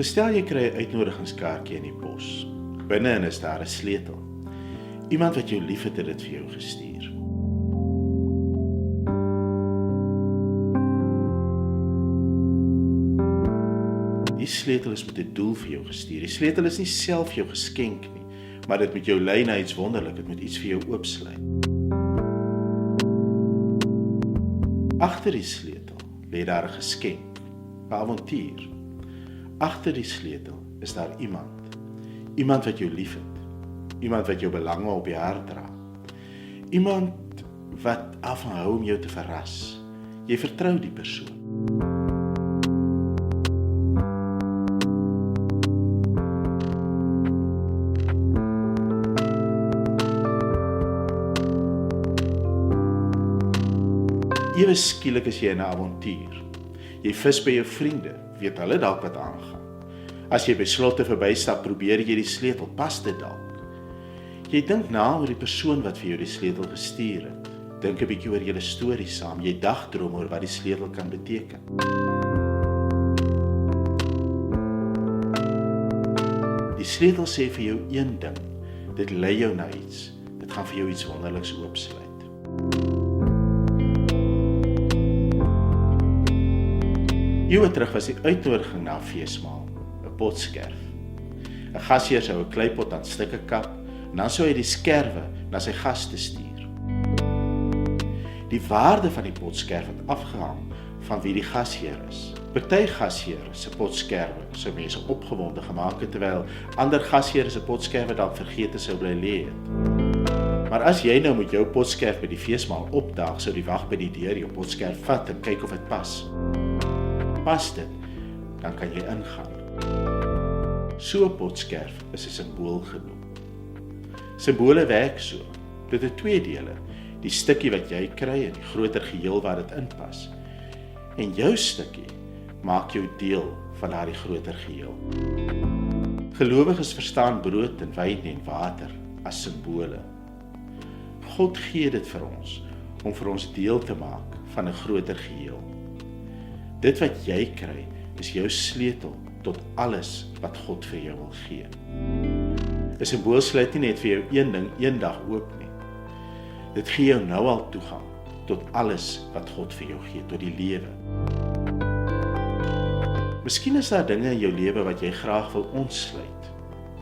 Gestel jy kry 'n uitnodigingskaartjie in die pos. Binne is daar 'n sleutel. Iemand wat jou liefhet het dit vir jou gestuur. Die sleutel is met 'n doel vir jou gestuur. Die sleutel is nie self jou geskenk nie, maar dit moet jou lei na iets wonderlik, dit moet iets vir jou oopsluit. Agter die sleutel lê daar 'n geskenk, 'n avontuur. Agter die sleutel is daar iemand wat jou liefhet, iemand wat jou belange op die hart dra, iemand wat afhou hou om jou te verras. Jy vertrou die persoon. Ewe skielik is jy in 'n avontuur. Jy vis by jou vriende, weet hulle dalk wat aangaan. As jy by slotte verbystap, probeer jy die sleutel, pas dit dalk. Jy dink na oor die persoon wat vir jou die sleutel gestuur het. Dink 'n bietjie oor julle storie saam, jy dagdroom oor wat die sleutel kan beteken. Die sleutel sê vir jou een ding, dit lei jou na iets, dit gaan vir jou iets wonderliks oopsluit. Eeue terug was die uitnodiging na 'n feesmaal, 'n potskerf. 'n Gasheer sou 'n kleipot aan stukke kap, en dan sou hy die skerwe na sy gaste stuur. Die waarde van die potskerf het afgehang van wie die gasheer is. Party gasheer se potskerwe sou mense opgewonde gemaak het, terwyl ander gasheer se potskerwe dalk vergete sou bly lê het. Maar as jy nou met jou potskerf by die feesmaal opdaag, sou die wag by die deur jou potskerf vat en kyk of dit pas. Pas dit, dan kan jy ingaan. So 'n potskerf is 'n simbool genoem. Simbole werk so. Dit het twee dele, die stukkie wat jy kry en die groter geheel waar dit inpas. En jou stukkie maak jou deel van daardie groter geheel. Gelowiges verstaan brood en wyn en water as simbole. God gee dit vir ons, om vir ons deel te maak van 'n groter geheel. Dit wat jy kry, is jou sleutel tot alles wat God vir jou wil gee. 'n Simbool sluit nie net vir jou een ding eendag oop nie. Dit gee jou nou al toegang tot alles wat God vir jou gee, tot die lewe. Miskien is daar dinge in jou lewe wat jy graag wil ontsluit.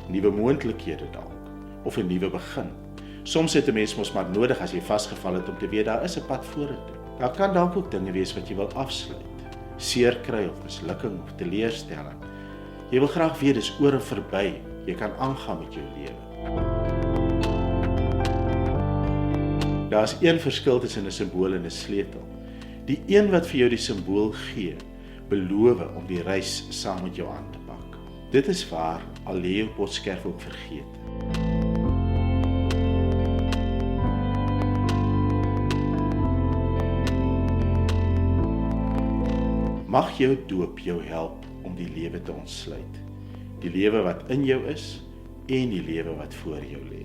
Nuwe moontlikhede dalk, of 'n nuwe begin. Soms het 'n mens mos maar nodig as jy vasgeval het om te weet daar is 'n pad vorentoe. Daar kan dalk ook dinge wees wat jy wil afsluit. Seer kry of mislukking of teleurstelling. Jy wil graag weet dis oor en verby. Jy kan aangaan met jou lewe. Daar is een verskil tussen 'n simbool en 'n sleutel. Die een wat vir jou die simbool gee, beloof om die reis saam met jou aan te pak. Dit is waar, al lê jou potskerf ook vergeet. Mag jou doop jou help om die lewe te ontsluit. Die lewe wat in jou is en die lewe wat voor jou lê.